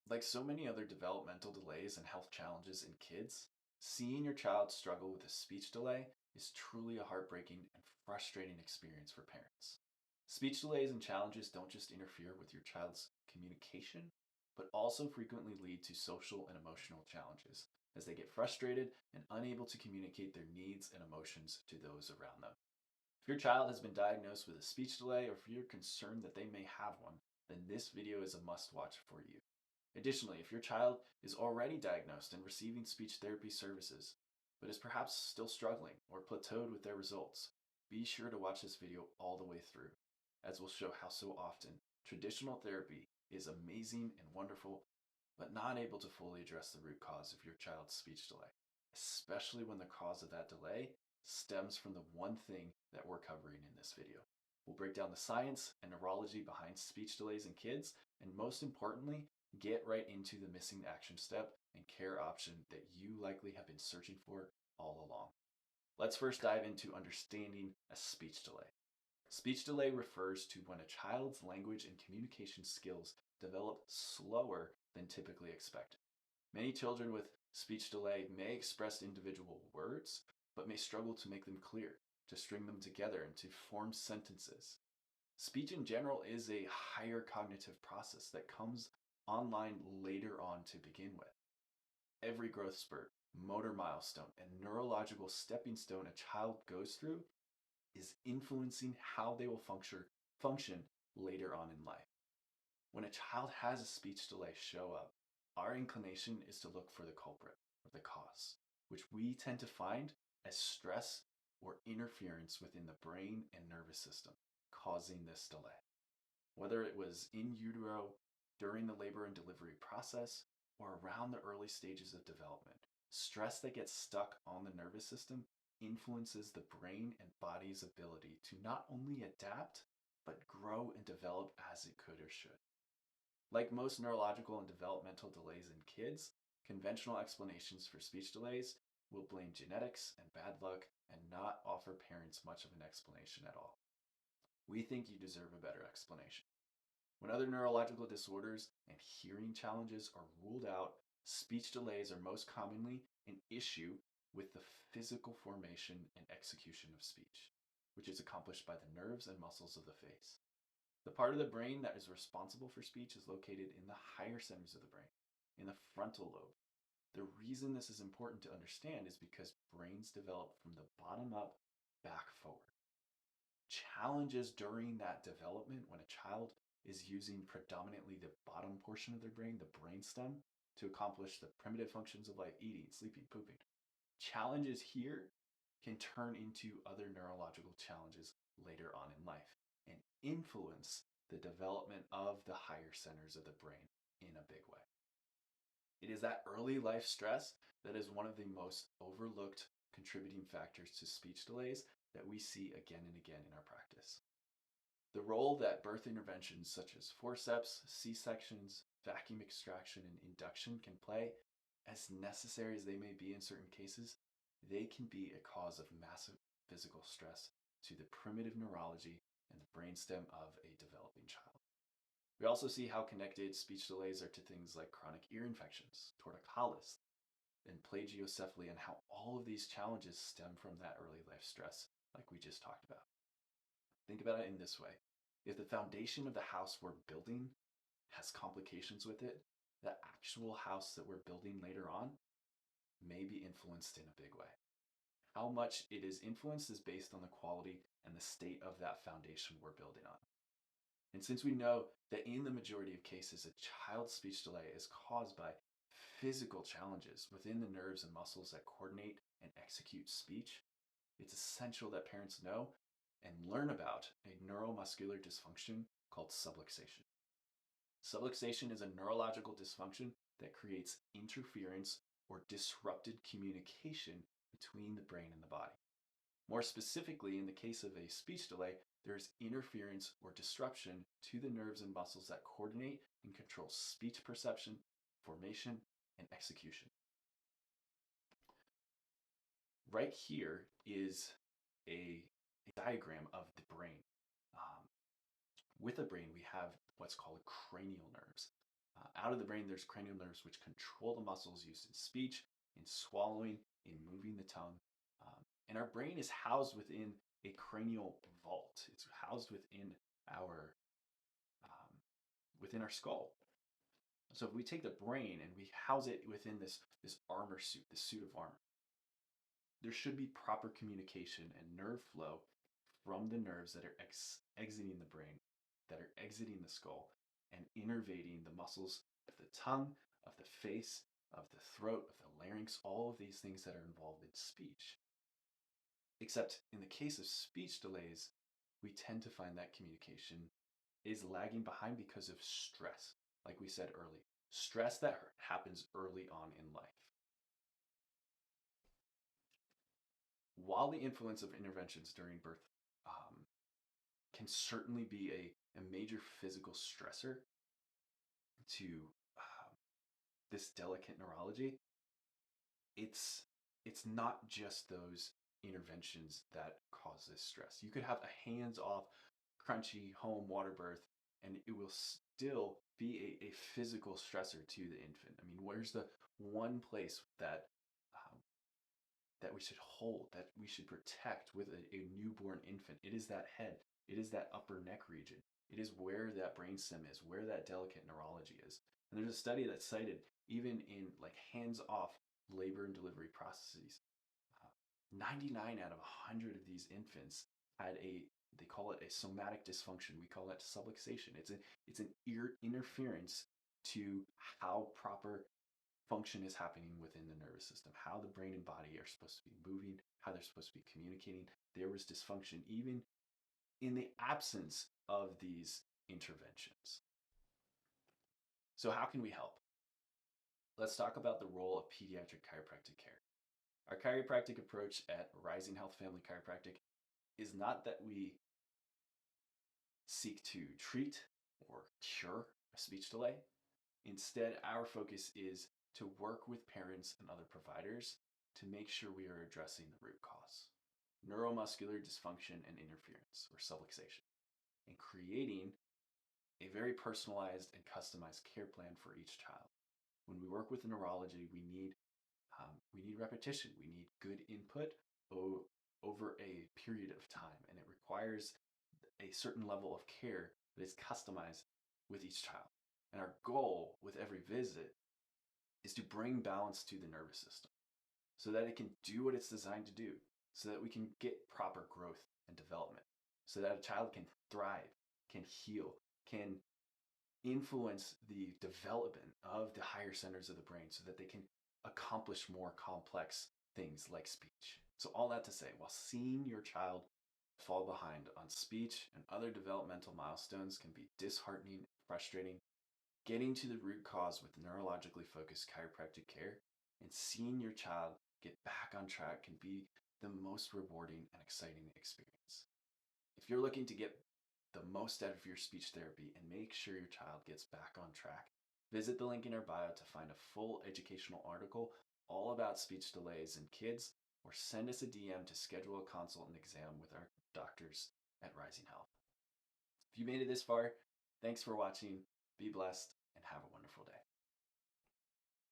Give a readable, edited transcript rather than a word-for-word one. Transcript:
Like so many other developmental delays and health challenges in kids, seeing your child struggle with a speech delay is truly a heartbreaking and frustrating experience for parents. Speech delays and challenges don't just interfere with your child's communication, but also frequently lead to social and emotional challenges as they get frustrated and unable to communicate their needs and emotions to those around them. If your child has been diagnosed with a speech delay or if you're concerned that they may have one, then this video is a must watch for you. Additionally, if your child is already diagnosed and receiving speech therapy services, but is perhaps still struggling or plateaued with their results, be sure to watch this video all the way through, as we'll show how so often traditional therapy is amazing and wonderful, but not able to fully address the root cause of your child's speech delay, especially when the cause of that delay stems from the one thing that we're covering in this video. We'll break down the science and neurology behind speech delays in kids, and most importantly, get right into the missing action step and care option that you likely have been searching for all along. Let's first dive into understanding a speech delay. Speech delay refers to when a child's language and communication skills develop slower than typically expected. Many children with speech delay may express individual words, but may struggle to make them clear, to string them together, and to form sentences. Speech in general is a higher cognitive process that comes online later on to begin with. Every growth spurt, motor milestone, and neurological stepping stone a child goes through is influencing how they will function later on in life. When a child has a speech delay show up, our inclination is to look for the culprit or the cause, which we tend to find as stress or interference within the brain and nervous system causing this delay. Whether it was in utero, during the labor and delivery process, or around the early stages of development, stress that gets stuck on the nervous system influences the brain and body's ability to not only adapt, but grow and develop as it could or should. Like most neurological and developmental delays in kids, conventional explanations for speech delays will blame genetics and bad luck and not offer parents much of an explanation at all. We think you deserve a better explanation. When other neurological disorders and hearing challenges are ruled out, speech delays are most commonly an issue with the physical formation and execution of speech, which is accomplished by the nerves and muscles of the face. The part of the brain that is responsible for speech is located in the higher centers of the brain, in the frontal lobe. The reason this is important to understand is because brains develop from the bottom up, back forward. Challenges during that development, when a child is using predominantly the bottom portion of their brain, the brainstem, to accomplish the primitive functions of like eating, sleeping, pooping. Challenges here can turn into other neurological challenges later on in life and influence the development of the higher centers of the brain in a big way. It is that early life stress that is one of the most overlooked contributing factors to speech delays that we see again and again in our practice. The role that birth interventions such as forceps, C-sections, vacuum extraction, and induction can play, as necessary as they may be in certain cases, they can be a cause of massive physical stress to the primitive neurology and the brainstem of a developing child. We also see how connected speech delays are to things like chronic ear infections, torticollis, and plagiocephaly, and how all of these challenges stem from that early life stress, like we just talked about. Think about it in this way. If the foundation of the house we're building has complications with it, the actual house that we're building later on may be influenced in a big way. How much it is influenced is based on the quality and the state of that foundation we're building on. And since we know that in the majority of cases, a child's speech delay is caused by physical challenges within the nerves and muscles that coordinate and execute speech, it's essential that parents know and learn about a neuromuscular dysfunction called subluxation. Subluxation is a neurological dysfunction that creates interference or disrupted communication between the brain and the body. More specifically, in the case of a speech delay, there is interference or disruption to the nerves and muscles that coordinate and control speech perception, formation, and execution. Right here is a diagram of the brain. With the brain, we have what's called cranial nerves. Out of the brain, there's cranial nerves which control the muscles used in speech, in swallowing, in moving the tongue. And our brain is housed within a cranial vault. It's housed um, within our skull. So if we take the brain and we house it within this armor suit, this suit of armor, there should be proper communication and nerve flow from the nerves that are exiting the brain, that are exiting the skull, and innervating the muscles of the tongue, of the face, of the throat, of the larynx, all of these things that are involved in speech. Except in the case of speech delays, we tend to find that communication is lagging behind because of stress, like we said earlier. Stress that happens early on in life. While the influence of interventions during birth can certainly be a major physical stressor to this delicate neurology, it's not just those interventions that cause this stress. You could have a hands-off, crunchy home water birth, and it will still be a physical stressor to the infant. I mean, where's the one place that we should hold, that we should protect with a newborn infant? It is that head. It is that upper neck region. It is where that brainstem is, where that delicate neurology is. And there's a study that cited even in like hands-off labor and delivery processes, 99 out of 100 of these infants had they call it a somatic dysfunction. We call that subluxation. It's an interference to how proper function is happening within the nervous system, how the brain and body are supposed to be moving, how they're supposed to be communicating. There was dysfunction even in the absence of these interventions. So, how can we help? Let's talk about the role of pediatric chiropractic care. Our chiropractic approach at Rising Health Family Chiropractic is not that we seek to treat or cure a speech delay. Instead, our focus is to work with parents and other providers to make sure we are addressing the root cause, neuromuscular dysfunction and interference, or subluxation, and creating a very personalized and customized care plan for each child. When we work with neurology, we need repetition. We need good input over a period of time, and it requires a certain level of care that is customized with each child. And our goal with every visit is to bring balance to the nervous system so that it can do what it's designed to do, so that we can get proper growth and development, so that a child can thrive, can heal, can influence the development of the higher centers of the brain so that they can accomplish more complex things like speech. So all that to say, while seeing your child fall behind on speech and other developmental milestones can be disheartening, frustrating, getting to the root cause with neurologically focused chiropractic care and seeing your child get back on track can be the most rewarding and exciting experience. If you're looking to get the most out of your speech therapy and make sure your child gets back on track, visit the link in our bio to find a full educational article all about speech delays in kids, or send us a DM to schedule a consult and exam with our doctors at Rising Health. If you made it this far, thanks for watching, be blessed, and have a wonderful day.